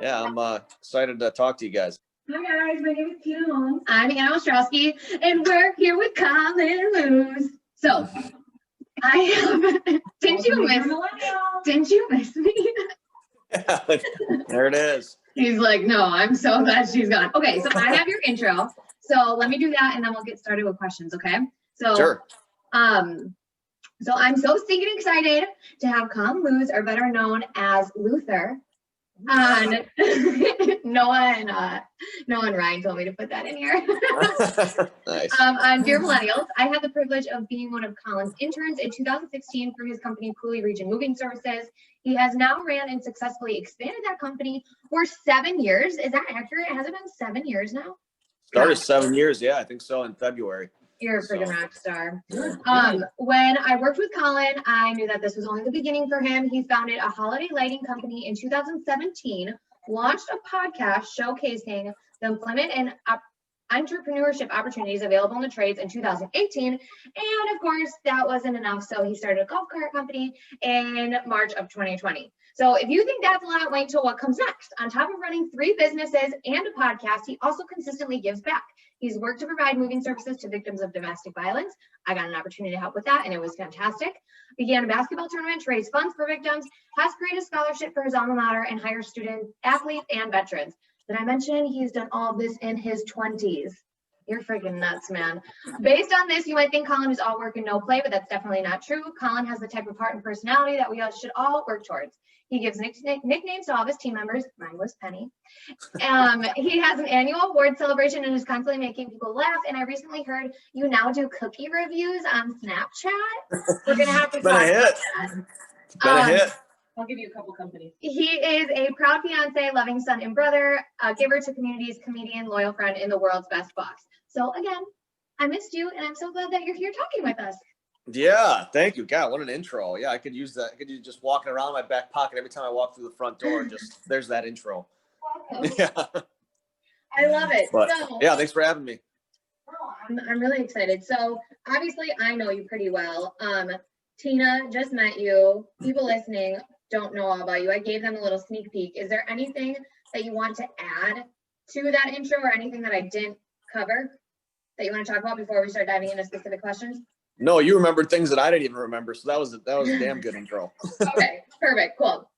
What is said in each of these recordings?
Yeah, I'm excited to talk to you guys. Hi guys, my name is Tina Holmes. I'm Anna Ostrowski, and we're here with Colin Luz. So, I have. Didn't you miss me? There it is. He's like, no, I'm so glad she's gone. Okay, so I have your intro. So let me do that, and then we'll get started with questions. Okay. So, Sure. So I'm so stinking excited to have Colin Luz, or better known as Luther. And Noah and Ryan told me to put that in here. Nice. On DearMillennials, I had the privilege of being one of Colin's interns in 2016 for his company, Coulee Region Moving Services. He has now ran and successfully expanded that company for 7 years. Is that accurate? Has it been 7 years now? Started 7 years. Yeah, I think so, in February. You're a freaking rock star. When I worked with Colin, I knew that this was only the beginning for him. He founded a holiday lighting company in 2017, launched a podcast showcasing the employment and entrepreneurship opportunities available in the trades in 2018. And of course, that wasn't enough. So he started a golf cart company in March of 2020. So if you think that's a lot, wait till what comes next. On top of running 3 businesses and a podcast, he also consistently gives back. He's worked to provide moving services to victims of domestic violence. I got an opportunity to help with that, and it was fantastic. Began a basketball tournament to raise funds for victims, has created a scholarship for his alma mater, and hires students, athletes, and veterans. Did I mention he's done all of this in his 20s? You're freaking nuts, man. Based on this, you might think Colin is all work and no play, but that's definitely not true. Colin has the type of heart and personality that we all should all work towards. He gives nicknames to all of his team members. Mine was Penny. He has an annual award celebration and is constantly making people laugh. And I recently heard you now do cookie reviews on Snapchat. We're going to have to talk about that. It's been a hit. I'll give you a couple companies. He is a proud fiance, loving son and brother, a giver to communities, comedian, loyal friend, in the world's best boss. So again, I missed you, and I'm so glad that you're here talking with us. Yeah, thank you. God, what an intro. Yeah, I could use that. I could use just walking around my back pocket every time I walk through the front door. Just there's that intro. Welcome. Yeah. I love it. But, yeah, thanks for having me. Oh, I'm really excited. So obviously I know you pretty well. Tina just met you. People listening don't know all about you. I gave them a little sneak peek. Is there anything that you want to add to that intro, or anything that I didn't cover that you want to talk about before we start diving into specific questions? No, you remembered things that I didn't even remember, so that was a damn good intro. Okay, perfect, cool.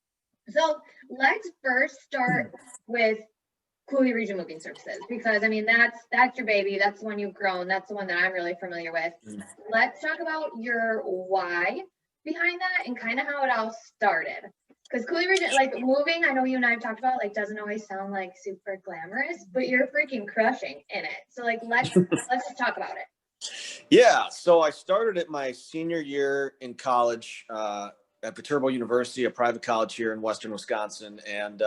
So let's first start with Coulee Region Moving Services, because I mean that's your baby, that's the one you've grown, that's the one that I'm really familiar with. Let's talk about your why behind that and kind of how it all started. Because Coulee Region, like moving, I know you and I have talked about, like doesn't always sound like super glamorous, but you're freaking crushing in it. So like let's just talk about it. Yeah, so I started at my senior year in college at Viterbo University, a private college here in Western Wisconsin, and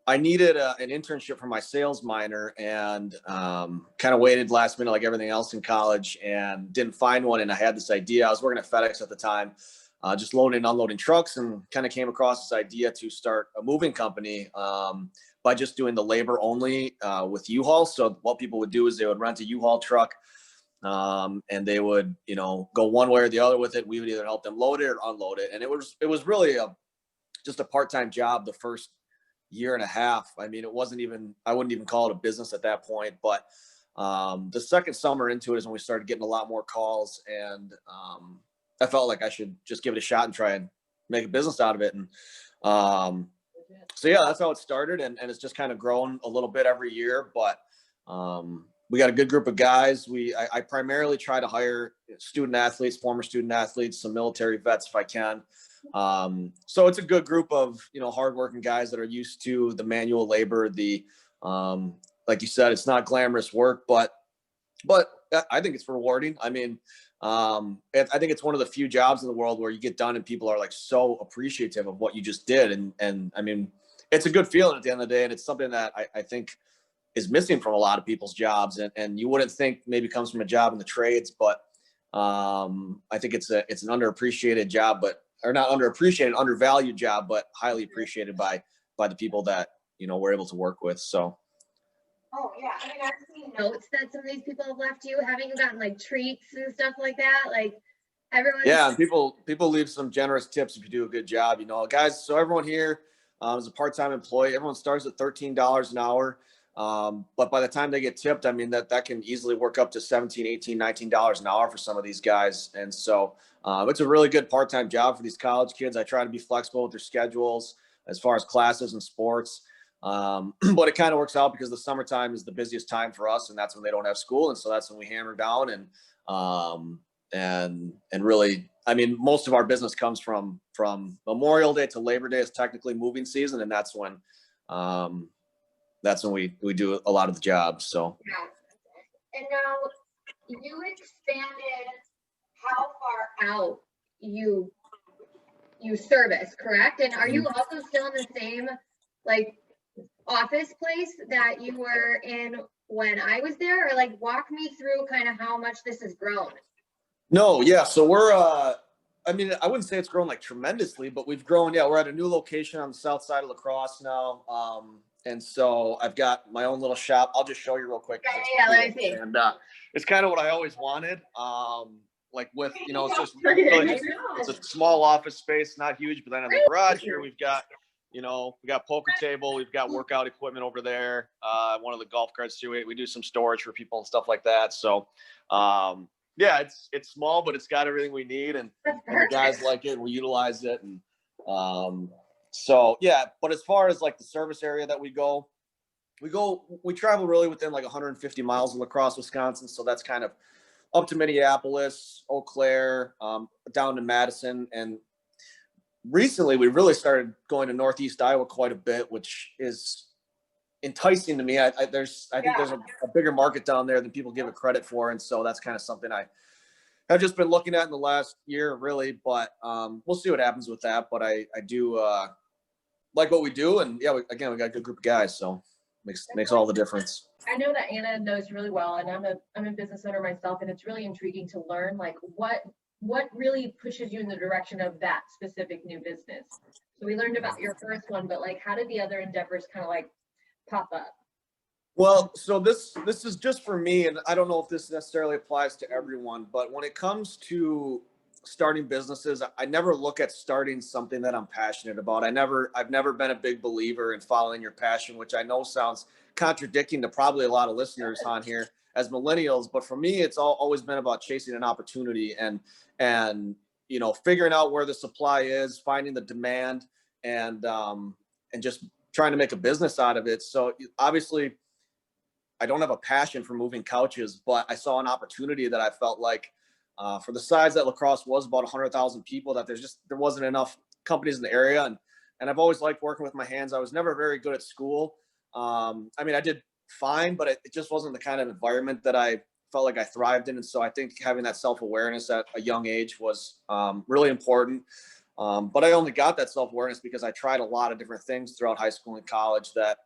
I needed an internship for my sales minor, and kind of waited last minute like everything else in college, and didn't find one. And I had this idea. I was working at FedEx at the time, just loading and unloading trucks, and kind of came across this idea to start a moving company by just doing the labor only with U-Haul. So what people would do is they would rent a U-Haul truck, and they would, go one way or the other with it. We would either help them load it or unload it. And it was really just a part-time job the first year and a half. I mean, I wouldn't even call it a business at that point, but the second summer into it is when we started getting a lot more calls, and I felt like I should just give it a shot and try and make a business out of it. And so yeah, that's how it started, and it's just kind of grown a little bit every year. But we got a good group of guys. I primarily try to hire student athletes, former student athletes, some military vets if I can. So it's a good group of, hardworking guys that are used to the manual labor, like you said, it's not glamorous work, but I think it's rewarding. I mean, I think it's one of the few jobs in the world where you get done and people are like so appreciative of what you just did. And I mean, it's a good feeling at the end of the day. And it's something that I think is missing from a lot of people's jobs. And you wouldn't think maybe comes from a job in the trades, but I think it's an underappreciated job, or not underappreciated, undervalued job, but highly appreciated by the people that, we're able to work with. So. Oh yeah, I mean, I've seen notes that some of these people have left you. Haven't you gotten like treats and stuff like that? Like everyone. Yeah, people leave some generous tips if you do a good job, guys. So everyone here, as a part-time employee. Everyone starts at $13 an hour. But by the time they get tipped, I mean, that can easily work up to $17, $18, $19 an hour for some of these guys. And so it's a really good part-time job for these college kids. I try to be flexible with their schedules as far as classes and sports. But it kind of works out because the summertime is the busiest time for us, and that's when they don't have school. And so that's when we hammer down and really, I mean, most of our business comes from Memorial Day to Labor Day is technically moving season. And that's when we do a lot of the jobs. So. Yeah. And now you expanded how far out you service, correct? And are you also still in the same like office place that you were in when I was there, or like walk me through kind of how much this has grown? No, yeah. So we're I mean, I wouldn't say it's grown like tremendously, but we've grown. Yeah, we're at a new location on the south side of La Crosse now. And so I've got my own little shop. I'll just show you real quick. Yeah, let me see. And it's kind of what I always wanted. Like with, it's just really it's a small office space, not huge, but then in the garage here we've got, we got poker table, we've got workout equipment over there. One of the golf carts too. We do some storage for people and stuff like that. So yeah, it's small, but it's got everything we need, and the guys like it. We utilize it, and so yeah. But as far as like the service area that we travel really within like 150 miles of La Crosse, Wisconsin. So that's kind of up to Minneapolis, Eau Claire, down to Madison, and recently we really started going to Northeast Iowa quite a bit, which is enticing to me. I think there's a bigger market down there than people give it credit for, and so that's kind of something I've just been looking at in the last year, really. But we'll see what happens with that. But I do like what we do, and yeah, we got a good group of guys, so makes all the difference. I know that Anna knows really well, and I'm a business owner myself, and it's really intriguing to learn like what really pushes you in the direction of that specific new business. So we learned about your first one, but like, how did the other endeavors kind of like pop up? Well, so this is just for me, and I don't know if this necessarily applies to everyone, but when it comes to starting businesses, I never look at starting something that I'm passionate about. I've never been a big believer in following your passion, which I know sounds contradicting to probably a lot of listeners on here as millennials, but for me, it's always been about chasing an opportunity and figuring out where the supply is, finding the demand, and just trying to make a business out of it. So obviously I don't have a passion for moving couches, but I saw an opportunity that I felt like for the size that La Crosse was, about 100,000 people, that there wasn't enough companies in the area. And I've always liked working with my hands. I was never very good at school. I mean, I did fine, but it just wasn't the kind of environment that I felt like I thrived in. And so I think having that self-awareness at a young age was really important. But I only got that self-awareness because I tried a lot of different things throughout high school and college that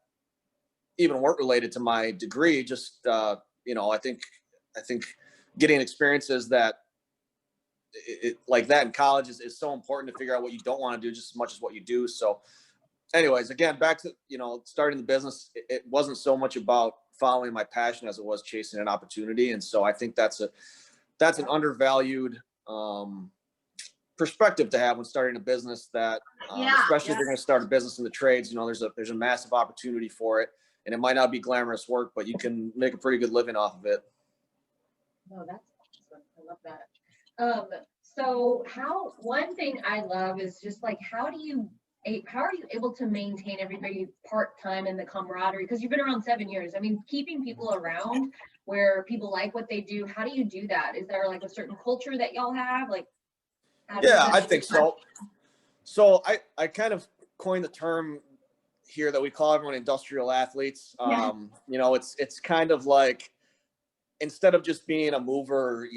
even weren't related to my degree. Just, I think getting experiences that like that in college is so important to figure out what you don't want to do just as much as what you do. So anyways, again, back to, starting the business, it wasn't so much about following my passion as it was chasing an opportunity. And so I think that's an undervalued perspective to have when starting a business, that especially if you're going to start a business in the trades, there's a massive opportunity for it, and it might not be glamorous work, but you can make a pretty good living off of it. Oh, that's awesome. I love that. So one thing I love is just like, how are you able to maintain everybody part-time and the camaraderie? Because you've been around 7 years. I mean, keeping people around where people like what they do, how do you do that? Is there like a certain culture that y'all have? Like, I think so. So I kind of coined the term here that we call everyone industrial athletes. It's kind of like, instead of just being a mover,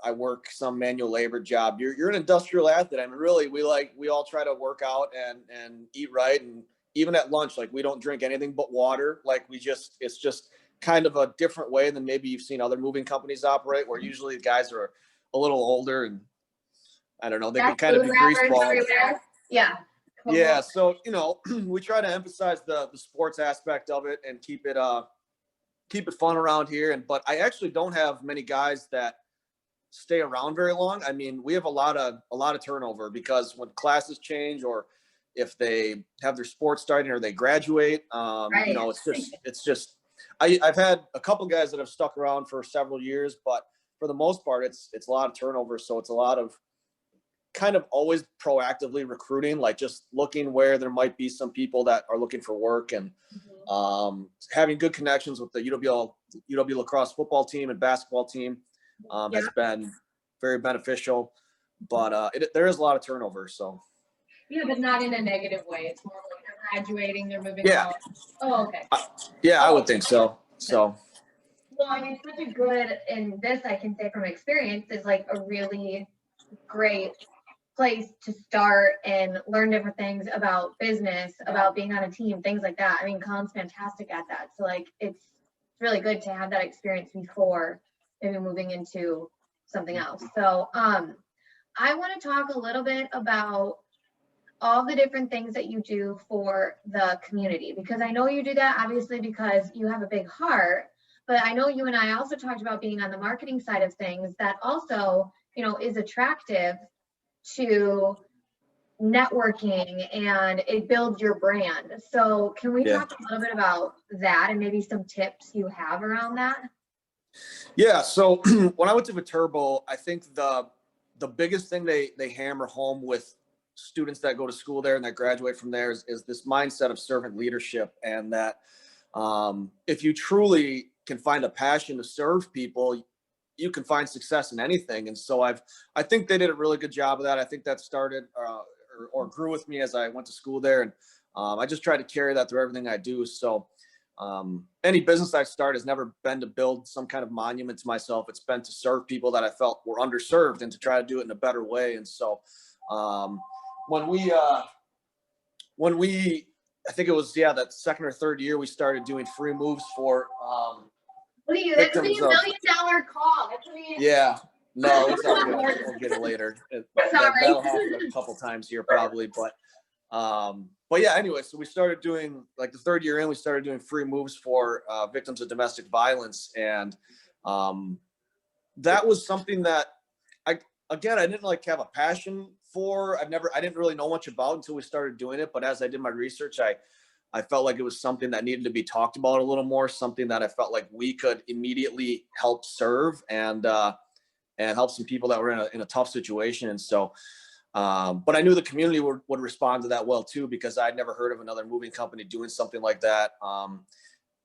I work some manual labor job. You're an industrial athlete. I mean, really, we all try to work out and eat right. And even at lunch, like, we don't drink anything but water. Like, it's just kind of a different way than maybe you've seen other moving companies operate, where usually the guys are a little older and I don't know, they can kind of be greaseballs. Yeah. Yeah. So, we try to emphasize the sports aspect of it and keep it fun around here. But I actually don't have many guys that stay around very long. I mean, we have a lot of turnover because when classes change, or if they have their sports starting or they graduate. Right. You know, it's just, I've had a couple guys that have stuck around for several years, but for the most part, it's a lot of turnover. So it's a lot of kind of always proactively recruiting, like just looking where there might be some people that are looking for work, and having good connections with the UW lacrosse football team and basketball team has been very beneficial. But there is a lot of turnover. So Yeah, but not in a negative way. It's more like they're graduating, they're moving yeah, on. Oh, okay. yeah, I would think so. So Well, I mean, such a good, and this I can say from experience, is like a really great place to start and learn different things about business, about being on a team, things like that. I mean, Colin's fantastic at that. So like, it's really good to have that experience before maybe moving into something else. So I want to talk a little bit about all the different things that you do for the community, because I know you do that obviously because you have a big heart, but I know you and I also talked about being on the marketing side of things that also, you know, is attractive to networking, and it builds your brand. So can we talk a little bit about that and maybe some tips you have around that? yeah, so when I went to Viterbo, I think the biggest thing they hammer home with students that go to school there and that graduate from there is this mindset of servant leadership, and that if you truly can find a passion to serve people, you can find success in anything. And so I think they did a really good job of that. I think that started or grew with me as I went to school there, and I just try to carry that through everything I do. So any business I start has never been to build some kind of monument to myself. It's been to serve people that I felt were underserved and to try to do it in a better way. And so when we I think it was that second or third year, we started doing free moves for What are you? That's gonna be $1 million call. That's gonna be. Yeah, no, it's all good. We'll get it later. That'll happen a couple times here probably, but yeah. Anyway, so we started doing, like, the third year in, we started doing free moves for victims of domestic violence, and that was something that I didn't like have a passion for. I didn't really know much about until we started doing it. But as I did my research, I felt like it was something that needed to be talked about a little more, something that I felt like we could immediately help serve and help some people that were in a tough situation. And so, but I knew the community would respond to that well too, because I'd never heard of another moving company doing something like that.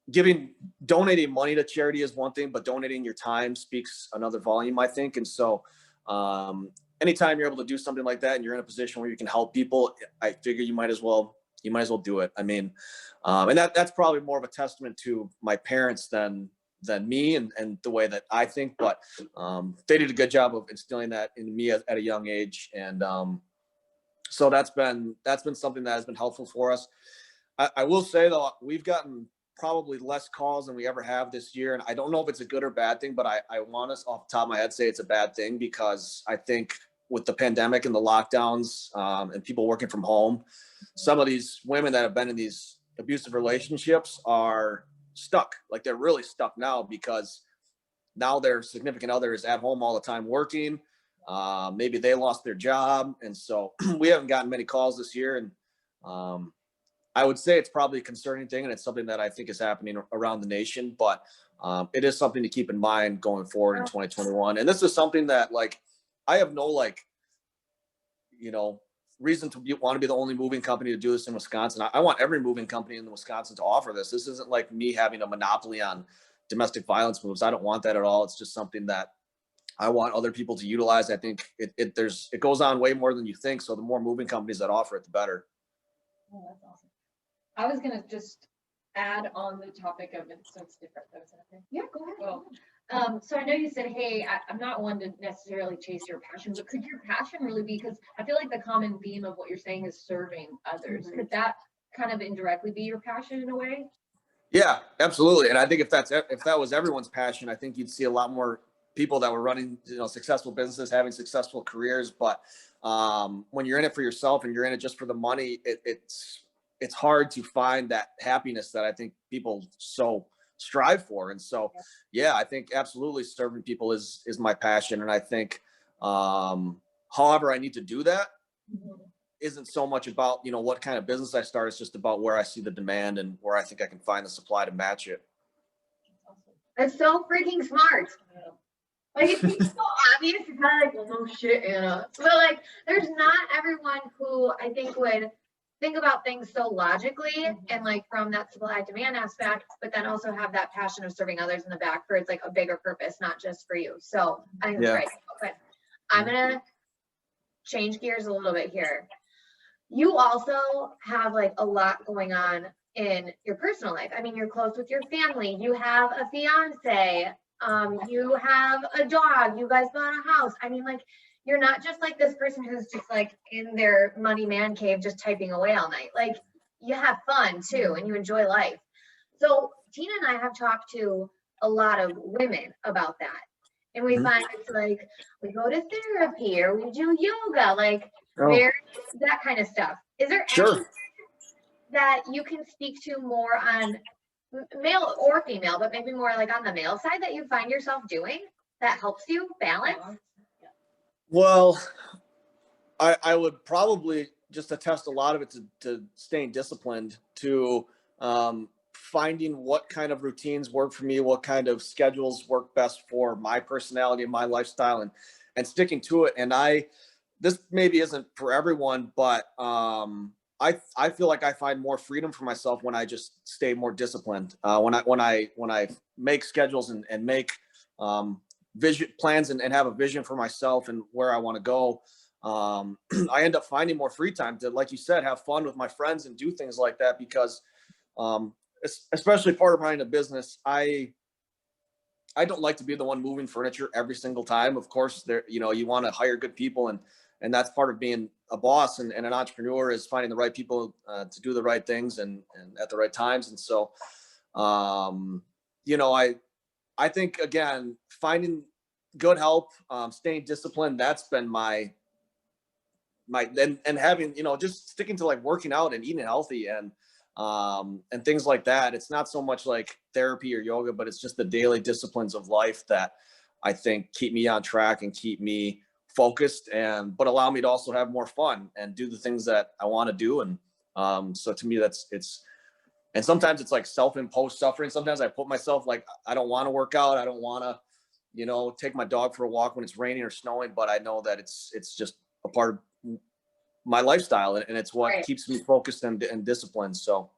Donating money to charity is one thing, but donating your time speaks another volume, I think. And so, anytime you're able to do something like that and you're in a position where you can help people, I figure you might as well do it. I mean, and that's probably more of a testament to my parents than me and the way that I think, but they did a good job of instilling that in me at a young age. And so that's been something that has been helpful for us. I will say though, we've gotten probably less calls than we ever have this year. And I don't know if it's a good or bad thing, but I want us off the top of my head say it's a bad thing, because I think with the pandemic and the lockdowns and people working from home, some of these women that have been in these abusive relationships are stuck. Like, they're really stuck now, because now their significant other is at home all the time working. Maybe they lost their job. And so we haven't gotten many calls this year. And I would say it's probably a concerning thing, and it's something that I think is happening around the nation, but it is something to keep in mind going forward in 2021. And this is something that, like, I have no, reason to want to be the only moving company to do this in Wisconsin. I want every moving company in Wisconsin to offer this. This isn't like me having a monopoly on domestic violence moves. I don't want that at all. It's just something that I want other people to utilize. I think it goes on way more than you think. So the more moving companies that offer it, the better. Oh, that's awesome. I was gonna just add on the topic of it, so it's different. Yeah, go ahead. Well, so I know you said, hey, I'm not one to necessarily chase your passion, but could your passion really be, because I feel like the common theme of what you're saying is serving others. Could that kind of indirectly be your passion in a way? Yeah, absolutely. And I think if that was everyone's passion, I think you'd see a lot more people that were running, successful businesses, having successful careers. But when you're in it for yourself and you're in it just for the money, it's hard to find that happiness that I think people so strive for. And so, yeah, I think absolutely serving people is my passion. And I think, however I need to do that isn't so much about, you know, what kind of business I start. It's just about where I see the demand and where I think I can find the supply to match it. It's so freaking smart. Like, it seems so obvious. It's kind of like, well, no shit, Anna. But like, there's not everyone who I think would think about things so logically and like from that supply demand aspect, but then also have that passion of serving others in the back for it's like a bigger purpose, not just for you. So I think it's great. Okay. I'm gonna change gears a little bit here. You also have like a lot going on in your personal life. I mean, you're close with your family. You have a fiance. You have a dog. You guys bought a house. I mean, like, you're not just like this person who's just like in their money man cave, just typing away all night. Like, you have fun too, and you enjoy life. So Tina and I have talked to a lot of women about that. And we find it's like, we go to therapy or we do yoga, like that kind of stuff. Is there anything that you can speak to more on male or female, but maybe more like on the male side that you find yourself doing that helps you balance? Well, I would probably just attest a lot of it to staying disciplined, to finding what kind of routines work for me, what kind of schedules work best for my personality and my lifestyle, and sticking to it. And this maybe isn't for everyone, but I feel like I find more freedom for myself when I just stay more disciplined. When I make schedules and make vision plans and have a vision for myself and where I want to go, I end up finding more free time to, like you said, have fun with my friends and do things like that. Because especially part of running a business, I don't like to be the one moving furniture every single time. Of course, you want to hire good people, and that's part of being a boss and an entrepreneur, is finding the right people to do the right things and at the right times. And so, I think, again, finding good help, staying disciplined, that's been my and having, just sticking to like working out and eating healthy and things like that. It's not so much like therapy or yoga, but it's just the daily disciplines of life that I think keep me on track and keep me focused, but allow me to also have more fun and do the things that I want to do. And so to me, and sometimes it's like self-imposed suffering. Sometimes I put myself like, I don't want to work out. I don't want to, take my dog for a walk when it's raining or snowing, but I know that it's just a part of my lifestyle, and it's what keeps me focused and disciplined. So.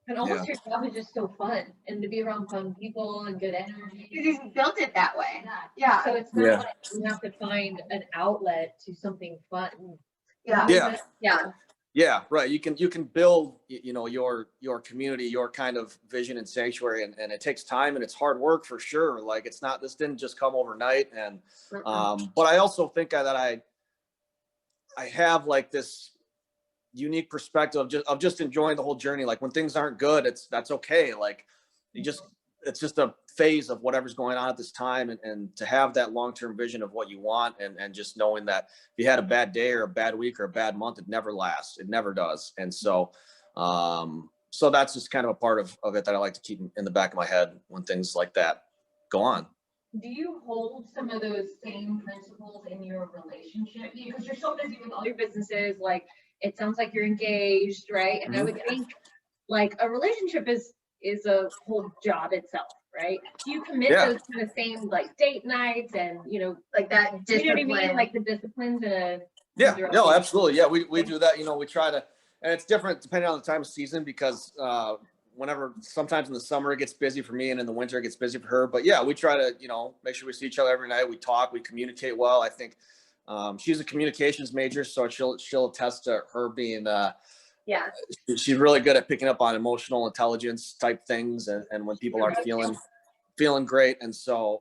And almost your job is just so fun, and to be around fun people and good energy. You built it that way. Yeah. So it's not like you have to find an outlet to something fun. Yeah. Yeah, right. You can build, your community, your kind of vision and sanctuary, and it takes time and it's hard work for sure. Like, this didn't just come overnight. And but I also think that I have like this unique perspective of just enjoying the whole journey. Like, when things aren't good, that's okay. Like, it's just a phase of whatever's going on at this time, and to have that long-term vision of what you want, and just knowing that if you had a bad day or a bad week or a bad month, it never lasts. It never does. And so, so that's just kind of a part of it that I like to keep in the back of my head when things like that go on. Do you hold some of those same principles in your relationship? Because you're so busy with all your businesses, like, it sounds like you're engaged, right? And I would think like a relationship is a whole job itself, right? Do you commit those to the same like date nights and like that discipline? You know what I mean? Like the disciplines and no, absolutely. Yeah, we do that. We try to, and it's different depending on the time of season, because sometimes in the summer it gets busy for me, and in the winter it gets busy for her. But yeah, we try to, make sure we see each other every night. We talk, we communicate well. I think she's a communications major, so she'll attest to her being she's really good at picking up on emotional intelligence type things, and when people aren't feeling great. And so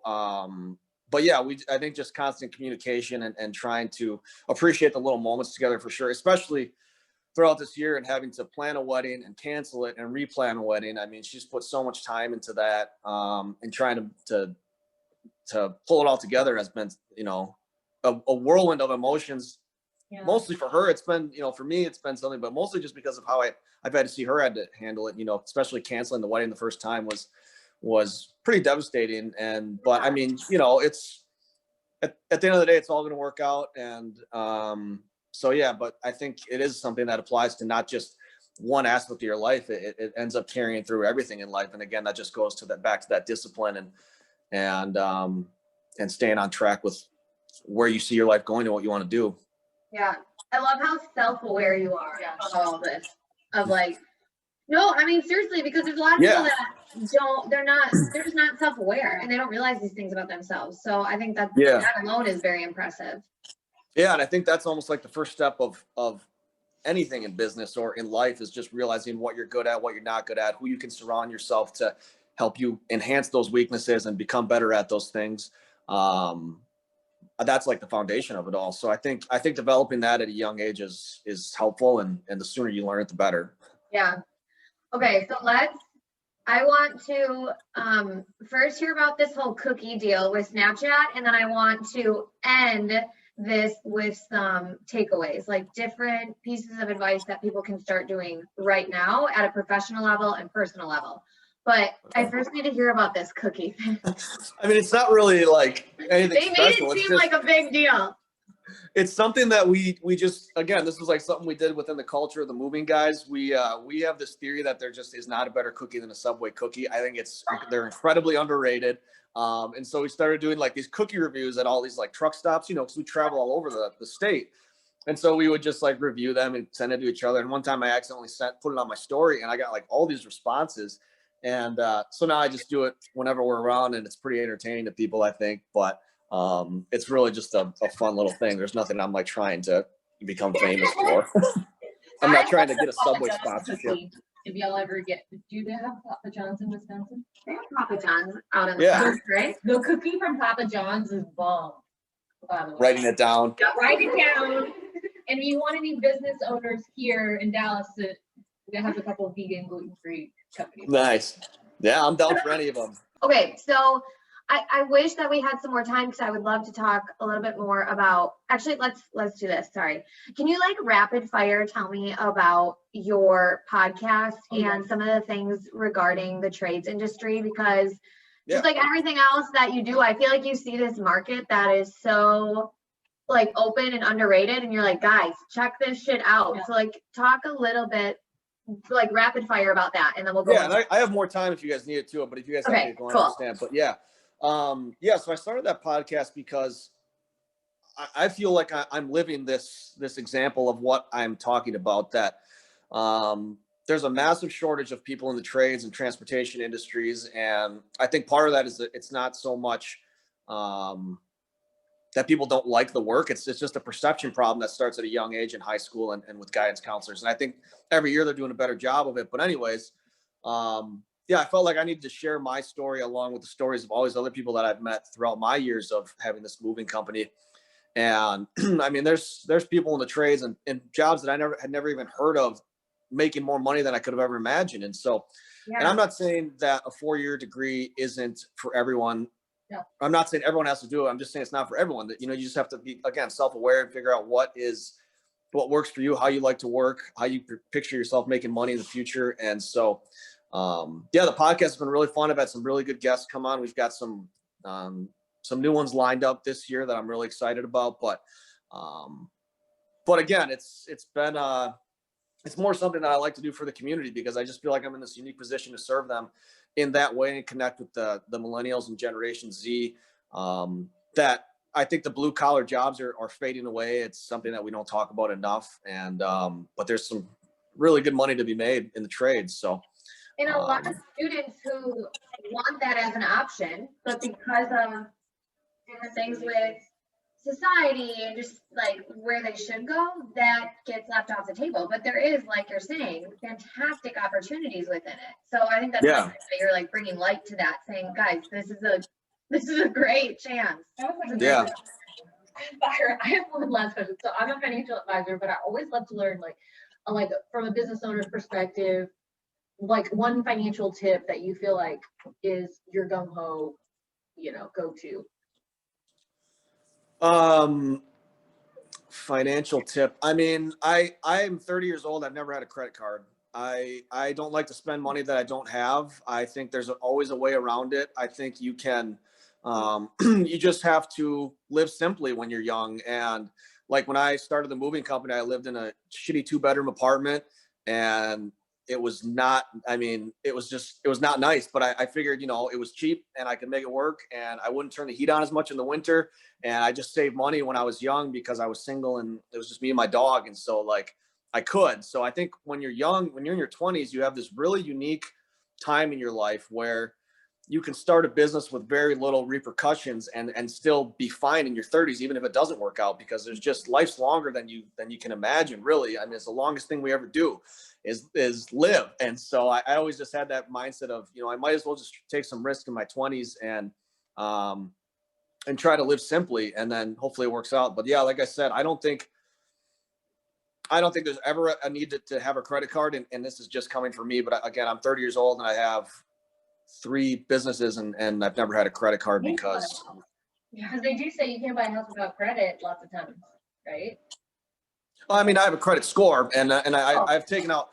but yeah, I think just constant communication and trying to appreciate the little moments together, for sure, especially throughout this year, and having to plan a wedding and cancel it and replan a wedding. I mean, she's put so much time into that, and trying to pull it all together has been, a whirlwind of emotions. Mostly for her, it's been, for me, it's been something, but mostly just because of how I've had to see her had to handle it, especially canceling the wedding the first time was pretty devastating. But I mean, it's at the end of the day, it's all going to work out. And So yeah, but I think it is something that applies to not just one aspect of your life. It ends up carrying through everything in life. And again, that just goes to that, back to that discipline and staying on track with where you see your life going and what you want to do. Yeah. I love how self-aware you are of all this. Of like, no, I mean, seriously, because there's a lot of people that they're just not self-aware and they don't realize these things about themselves. So I think that alone is very impressive. Yeah. And I think that's almost like the first step of anything in business or in life, is just realizing what you're good at, what you're not good at, who you can surround yourself to help you enhance those weaknesses and become better at those things. That's like the foundation of it all. So I think developing that at a young age is helpful, and the sooner you learn it, the better. Yeah. Okay. So I want to first hear about this whole cookie deal with Snapchat, and then I want to end this with some takeaways, like different pieces of advice that people can start doing right now at a professional level and personal level. But I first need to hear about this cookie thing. I mean, it's not really like anything They special. made it seem like a big deal. It's something that we just, again, this was like something we did within the culture of the moving guys. We have this theory that there just is not a better cookie than a Subway cookie. I think they're incredibly underrated. And so we started doing like these cookie reviews at all these like truck stops, because we travel all over the state. And so we would just like review them and send it to each other. And one time I accidentally put it on my story, and I got like all these responses. And so now I just do it whenever we're around, and it's pretty entertaining to people, I think. But it's really just a fun little thing. There's nothing I'm like trying to become famous for. I'm not trying to get a Subway sponsorship. If y'all ever do they have Papa John's in Wisconsin? They have Papa John's out in the coast, right? The cookie from Papa John's is bomb. By the way. Writing it down. Yeah, write it down. And if you want any business owners here in Dallas, we have a couple of vegan, gluten-free companies. Nice. Yeah, I'm down for any of them. Okay, so I wish that we had some more time, because I would love to talk a little bit more about, actually, let's do this. Sorry. Can you like rapid fire tell me about your podcast and some of the things regarding the trades industry? Because just like everything else that you do, I feel like you see this market that is so like open and underrated, and you're like, guys, check this shit out. So like talk a little bit like rapid fire about that, and then we'll go. Yeah, and I have more time if you guys need it too, but if you guys have to go, I understand. But so I started that podcast because I feel like I'm living this example of what I'm talking about, that there's a massive shortage of people in the trades and transportation industries. And I think part of that is that it's not so much that people don't like the work. It's just a perception problem that starts at a young age in high school and with guidance counselors. And I think every year they're doing a better job of it. But anyways, I felt like I needed to share my story along with the stories of all these other people that I've met throughout my years of having this moving company. And I mean, there's people in the trades and jobs that I had never even heard of making more money than I could have ever imagined. And so, and I'm not saying that a 4-year degree isn't for everyone. Yeah. I'm not saying everyone has to do it. I'm just saying it's not for everyone. That, you just have to be, again, self-aware and figure out what works for you, how you like to work, how you picture yourself making money in the future. And so, the podcast has been really fun. I've had some really good guests come on. We've got some new ones lined up this year that I'm really excited about. But again, it's been it's more something that I like to do for the community, because I just feel like I'm in this unique position to serve them in that way and connect with the millennials and Generation Z. That I think the blue collar jobs are fading away. It's something that we don't talk about enough. And but there's some really good money to be made in the trades. So. And a lot of students who want that as an option, but because of different things with society and just like where they should go, that gets left off the table. But there is, like you're saying, fantastic opportunities within it. So I think that's nice that you're like bringing light to that, saying, guys, this is a great chance. I have one last question. So I'm a financial advisor, but I always love to learn like from a business owner's perspective, like one financial tip that you feel like is your gung-ho, go-to. Financial tip. I mean, I'm 30 years old. I've never had a credit card. I don't like to spend money that I don't have. I think there's always a way around it. I think you can, you just have to live simply when you're young. And like when I started the moving company, I lived in a shitty 2-bedroom apartment, and it was not, I mean, it was not nice, but I figured, you know, it was cheap and I could make it work, and I wouldn't turn the heat on as much in the winter. And I just saved money when I was young because I was single and it was just me and my dog. And so like I could. So I think when you're young, when you're in your 20s, you have this really unique time in your life where you can start a business with very little repercussions and still be fine in your 30s, even if it doesn't work out, because there's just, life's longer than you can imagine, really. I mean, it's the longest thing we ever do is live. And so I always just had that mindset of, you know, I might as well just take some risk in my 20s and try to live simply, and then hopefully it works out. But yeah, like I said, I don't think there's ever a need to have a credit card. And this is just coming from me, but again, I'm 30 years old and I have 3 businesses, and I've never had a credit card because they do say you can't buy a house without credit lots of times, right? I mean, I have a credit score, and I've taken out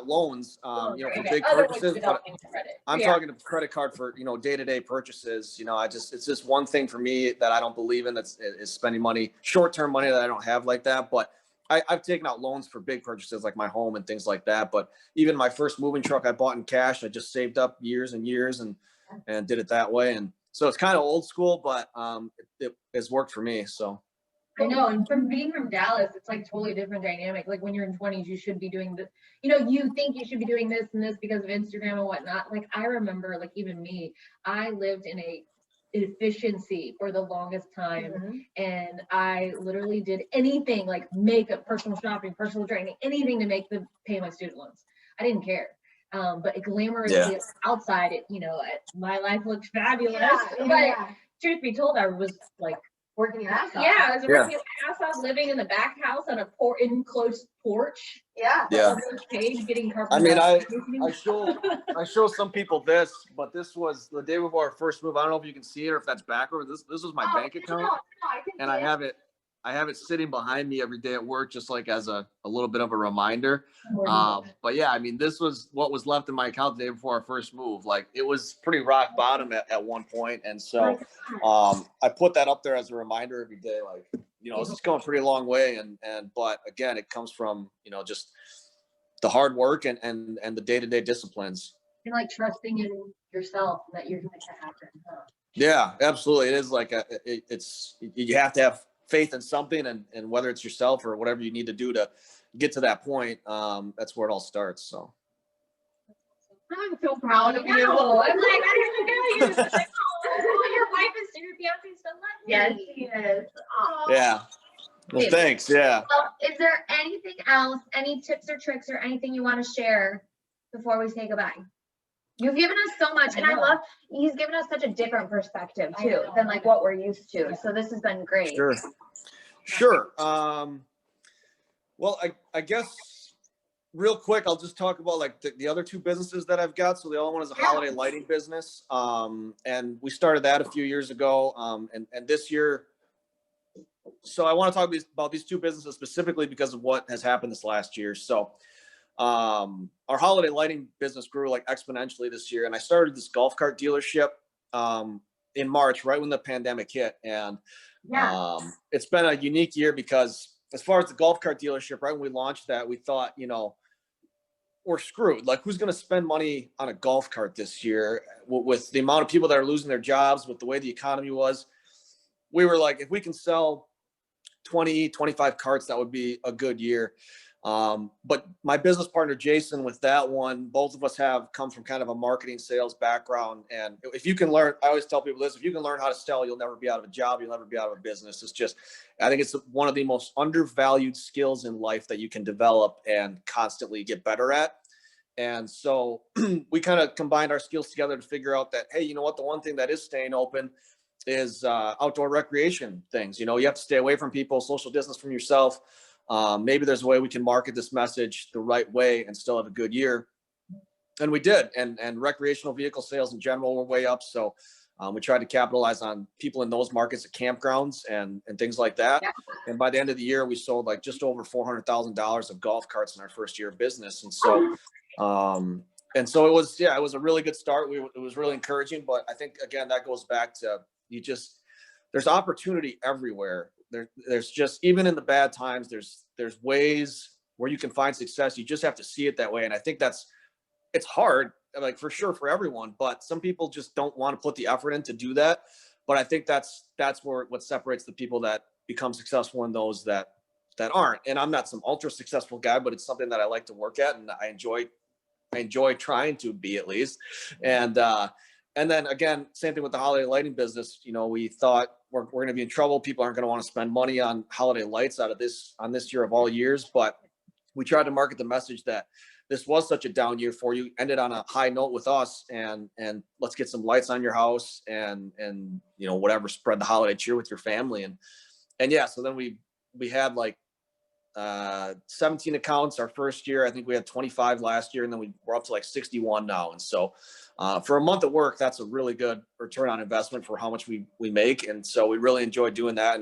loans, you know, for big purchases, but I'm talking a credit card for, you know, day-to-day purchases. You know, it's just one thing for me that I don't believe in, is spending money, short-term money that I don't have like that. But I've taken out loans for big purchases like my home and things like that. But even my first moving truck I bought in cash. I just saved up years and years and did it that way. And so it's kind of old school, but it has worked for me. So. I know, and from being from Dallas, it's like totally different dynamic. Like when you're in 20s, you should be doing this, you know, you think you should be doing this and this because of Instagram and whatnot. Like I remember, like even me, I lived in a efficiency for the longest time, and I literally did anything like makeup, personal shopping, personal training, anything to pay my student loans. I didn't care. But glamorously outside, it, you know, my life looked fabulous. But truth be told, I was like working your ass off. Yeah, I was working my ass off, living in the back house on a enclosed porch. Yeah. Paid, getting I mean, I show some people this, but this was the day before our first move. I don't know if you can see it or if that's backward. This was my bank account, and I have it sitting behind me every day at work, just like as a little bit of a reminder. But yeah, I mean, this was what was left in my account the day before our first move. Like it was pretty rock bottom at one point. And so I put that up there as a reminder every day, like, you know, this is going a pretty long way. But again, it comes from, you know, just the hard work and the day-to-day disciplines. And like trusting in yourself that you're going to happen. Yeah, absolutely. It is like you have to have faith in something, and whether it's yourself or whatever you need to do to get to that point, that's where it all starts. So I'm so proud of you. I'm like, I didn't know you. Your wife is your fiance is so lucky. Yes, she is. Aww. Yeah. Well, thanks. Yeah. Well, is there anything else, any tips or tricks or anything you want to share before we say goodbye? You've given us so much, and I love, he's given us such a different perspective too than like what we're used to. So this has been great. Sure. Well, I guess real quick, I'll just talk about like the other 2 businesses that I've got. So the other one is a holiday lighting business. And we started that a few years ago. And this year, so I want to talk about these 2 businesses specifically because of what has happened this last year. So our holiday lighting business grew like exponentially this year. And I started this golf cart dealership in March, right when the pandemic hit. And it's been a unique year because as far as the golf cart dealership, right when we launched that, we thought, you know, we're screwed. Like, who's going to spend money on a golf cart this year with the amount of people that are losing their jobs, with the way the economy was? We were like, if we can sell 20, 25 carts, that would be a good year. But my business partner, Jason, with that one, both of us have come from kind of a marketing sales background. And if you can learn, I always tell people this, if you can learn how to sell, you'll never be out of a job. You'll never be out of a business. It's just, I think it's one of the most undervalued skills in life that you can develop and constantly get better at. And so we kind of combined our skills together to figure out that, hey, you know what, the one thing that is staying open is outdoor recreation things. You know, you have to stay away from people, social distance from yourself. Maybe there's a way we can market this message the right way and still have a good year. And we did. And recreational vehicle sales in general were way up. So we tried to capitalize on people in those markets at campgrounds and things like that. Yeah. And by the end of the year, we sold like just over $400,000 of golf carts in our first year of business. And so it was a really good start. It was really encouraging, but I think, again, that goes back to there's opportunity everywhere. there's just, even in the bad times, there's ways where you can find success. You just have to see it that way. And I think it's hard, like for sure for everyone, but some people just don't want to put the effort in to do that. But I think that's where what separates the people that become successful and those that aren't. And I'm not some ultra successful guy, but it's something that I like to work at, and I enjoy trying to be, at least. And then again, same thing with the holiday lighting business. We thought we're going to be in trouble. People aren't going to want to spend money on holiday lights on this year of all years. But we tried to market the message that this was such a down year for you. Ended on a high note with us, and let's get some lights on your house and whatever, spread the holiday cheer with your family. And yeah, so then we had like 17 accounts our first year. I think we had 25 last year, and then we're up to like 61 now. And so for a month of work, that's a really good return on investment for how much we make. And so we really enjoyed doing that.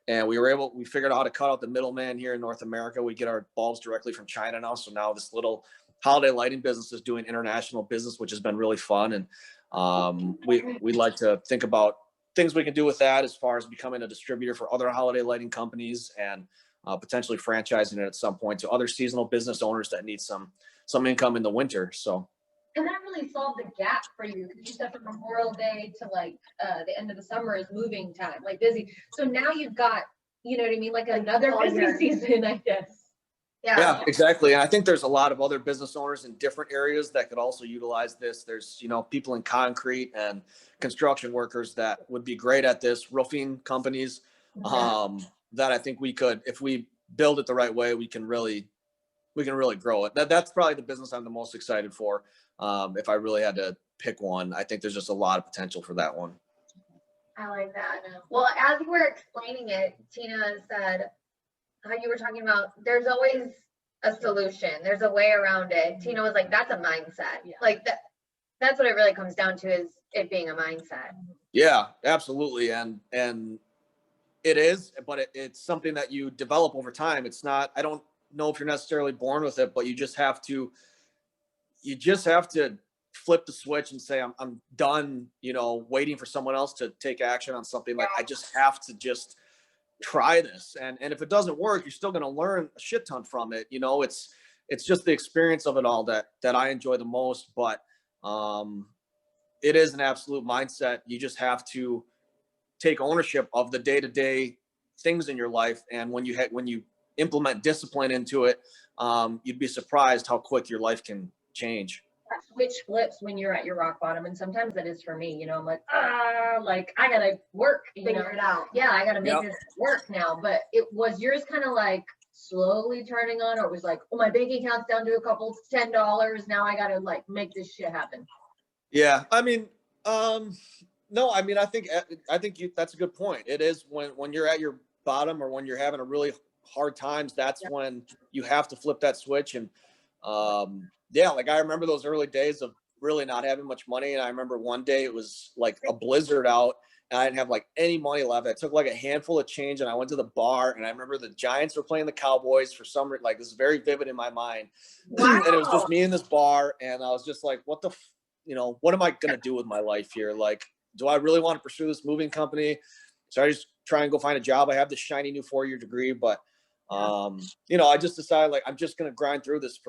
And we figured out how to cut out the middleman here in North America. We get our bulbs directly from China now. So now this little holiday lighting business is doing international business, which has been really fun. And we'd like to think about things we can do with that, as far as becoming a distributor for other holiday lighting companies, and potentially franchising it at some point to other seasonal business owners that need some income in the winter. So. And that really solved the gap for you, because you said from Memorial Day to like the end of the summer is moving time, like busy. So now you've got, you know what I mean, like another busy season, I guess. Yeah, exactly. And I think there's a lot of other business owners in different areas that could also utilize this. There's, people in concrete and construction workers that would be great at this, roofing companies, that I think we could, if we build it the right way, we can really grow it. That's probably the business I'm the most excited for. If I really had to pick one, I think there's just a lot of potential for that one. I like that. Well, as you were explaining it, Tina said how you were talking about there's always a solution. There's a way around it. Tina was like, that's a mindset. Yeah. Like that's what it really comes down to, is it being a mindset. Yeah, absolutely. And it is, but it's something that you develop over time. It's not, I don't know if you're necessarily born with it, but you just have to flip the switch and say, I'm done, waiting for someone else to take action on something. Like, I just have to just try this. And if it doesn't work, you're still going to learn a shit ton from it. It's just the experience of it all that I enjoy the most. But it is an absolute mindset. You just have to take ownership of the day-to-day things in your life. And when you implement discipline into it, you'd be surprised how quick your life can change. Switch flips when you're at your rock bottom, and sometimes that is for me. I'm like, I gotta work, figure it out. Yeah, I gotta make this work now. But it was yours kind of like slowly turning on, or it was like, oh, my bank account's down to a couple $10. Now I gotta like make this shit happen. Yeah, I mean, no, I mean, I think that's a good point. It is when you're at your bottom, or when you're having a really hard times, that's when you have to flip that switch. And like I remember those early days of really not having much money. And I remember one day it was like a blizzard out, and I didn't have like any money left. I took like a handful of change, and I went to the bar, and I remember the Giants were playing the Cowboys for some reason. Like, this is very vivid in my mind. Wow. And it was just me in this bar, and I was just like, what am I going to do with my life here? Like, do I really want to pursue this moving company? So I just try and go find a job. I have this shiny new 4-year degree, but I just decided, like, I'm just going to grind through this.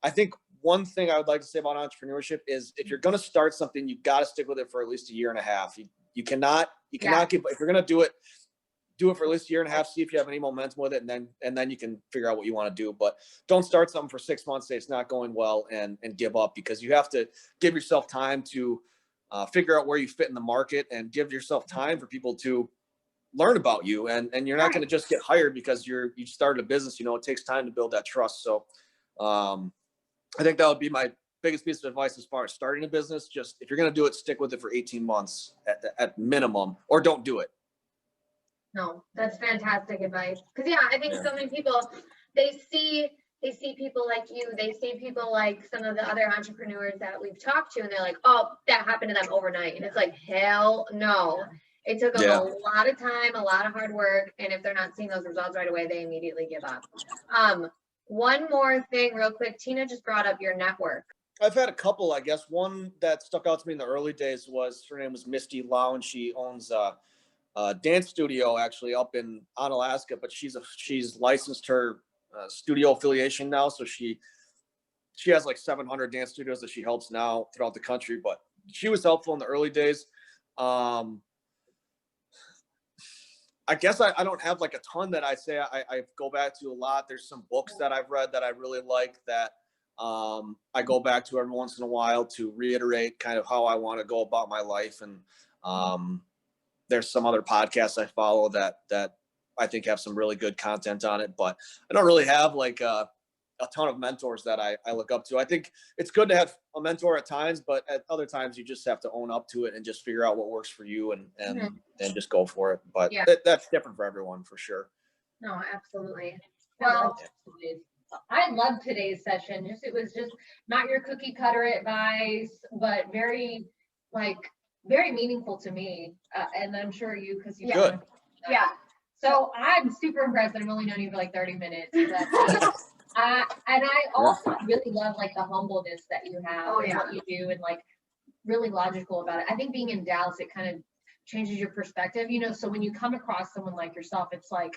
I think one thing I would like to say about entrepreneurship is, if you're going to start something, you got to stick with it for at least a year and a half. You cannot if you're going to do it for at least a year and a half, see if you have any momentum with it, and then you can figure out what you want to do. But don't start something for 6 months, say it's not going well, and give up, because you have to give yourself time to figure out where you fit in the market, and give yourself time for people to learn about you. And you're not going to just get hired because you started a business. It takes time to build that trust. So I think that would be my biggest piece of advice as far as starting a business. Just, if you're going to do it, stick with it for 18 months at minimum, or don't do it. No, that's fantastic advice. Because I think so many people, they see people like you, they see people like some of the other entrepreneurs that we've talked to, and they're like, oh, that happened to them overnight. And it's like, hell no. It took them a lot of time, a lot of hard work. And if they're not seeing those results right away, they immediately give up. One more thing real quick. Tina just brought up your network. I've had a couple, I guess. One that stuck out to me in the early days was, her name was Misty Lau, and she owns dance studio actually up in Alaska, but she's licensed her studio affiliation now. So she has like 700 dance studios that she helps now throughout the country, but she was helpful in the early days. I guess I don't have like a ton that I say I go back to a lot. There's some books that I've read that I really like that I go back to every once in a while to reiterate kind of how I want to go about my life. And there's some other podcasts I follow that I think have some really good content on it, but I don't really have like a ton of mentors that I look up to. I think it's good to have a mentor at times, but at other times you just have to own up to it and just figure out what works for you and just go for it. But Yeah. That's different for everyone for sure. No, absolutely. Well, I love today's session. It was just not your cookie cutter advice, but very meaningful to me. And I'm sure you, because you Good. Yeah. So I'm super impressed. I've only known you for like 30 minutes. But, and I also really love like the humbleness that you have and what you do and like really logical about it. I think being in Dallas, it kind of changes your perspective, so when you come across someone like yourself, it's like,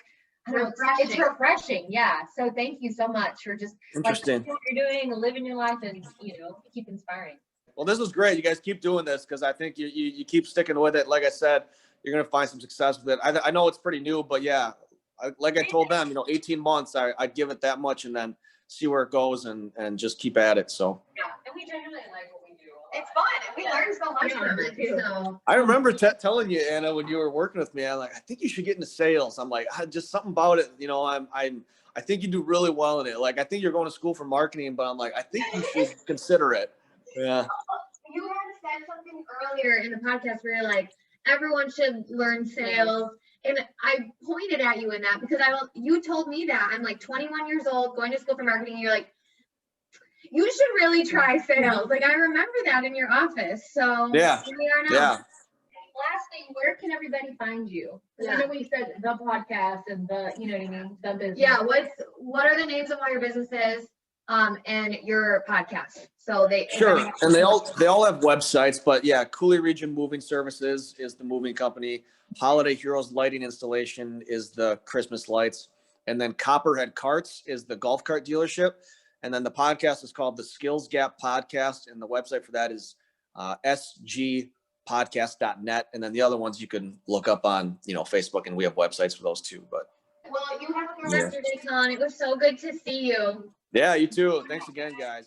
I don't know, it's refreshing. Yeah. So thank you so much for just like doing what you're doing, living your life, and keep inspiring. Well, this was great. You guys keep doing this because I think you keep sticking with it. Like I said, you're going to find some success with it. I know it's pretty new, but yeah, like I told them, 18 months, I'd give it that much and then see where it goes and just keep at it. So yeah, and we genuinely like what we do. It's fun. And we learn so much from it too. So. I remember telling you, Anna, when you were working with me, I'm like, I think you should get into sales. I'm like, just something about it. I think you do really well in it. Like, I think you're going to school for marketing, but I'm like, I think you should consider it. Yeah. You had said something earlier in the podcast where you're like, everyone should learn sales. And I pointed at you in that because you told me that I'm like 21 years old, going to school for marketing. And you're like, you should really try sales. Like I remember that in your office. So yeah, here we are now. Yeah. Last thing, where can everybody find you? I know we said the podcast and the, the business. Yeah. What are the names of all your businesses? And your podcast. So sure. And they all have websites, but yeah, Coulee Region Moving Services is the moving company. Holiday Heroes Lighting Installation is the Christmas lights. And then Copperhead Carts is the golf cart dealership. And then the podcast is called the Skills Gap Podcast. And the website for that is sgpodcast.net. And then the other ones you can look up on, Facebook, and we have websites for those too. But well, you have a good rest of your day, Colin. It was so good to see you. Yeah, you too. Thanks again, guys.